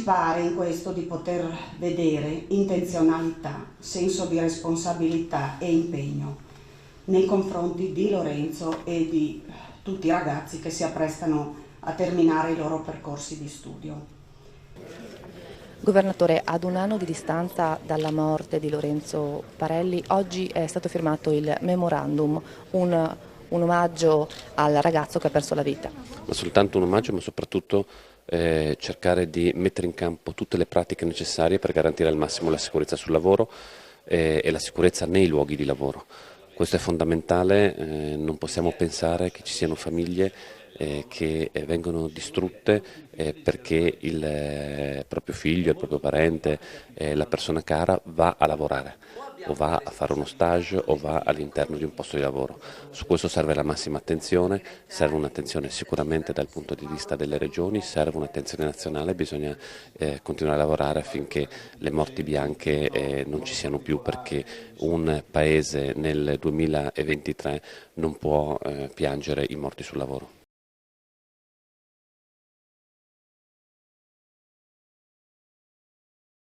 pare in questo di poter vedere intenzionalità, senso di responsabilità e impegno nei confronti di Lorenzo e di tutti i ragazzi che si apprestano a terminare i loro percorsi di studio. Governatore, ad un anno di distanza dalla morte di Lorenzo Parelli, oggi è stato firmato il memorandum, un omaggio al ragazzo che ha perso la vita. Ma soltanto un omaggio, ma soprattutto cercare di mettere in campo tutte le pratiche necessarie per garantire al massimo la sicurezza sul lavoro e la sicurezza nei luoghi di lavoro. Questo è fondamentale, non possiamo pensare che ci siano famiglie che vengono distrutte perché il proprio figlio, il proprio parente, la persona cara va a lavorare o va a fare uno stage o va all'interno di un posto di lavoro. Su questo serve la massima attenzione, serve un'attenzione sicuramente dal punto di vista delle regioni, serve un'attenzione nazionale, bisogna continuare a lavorare affinché le morti bianche non ci siano più, perché un paese nel 2023 non può piangere i morti sul lavoro.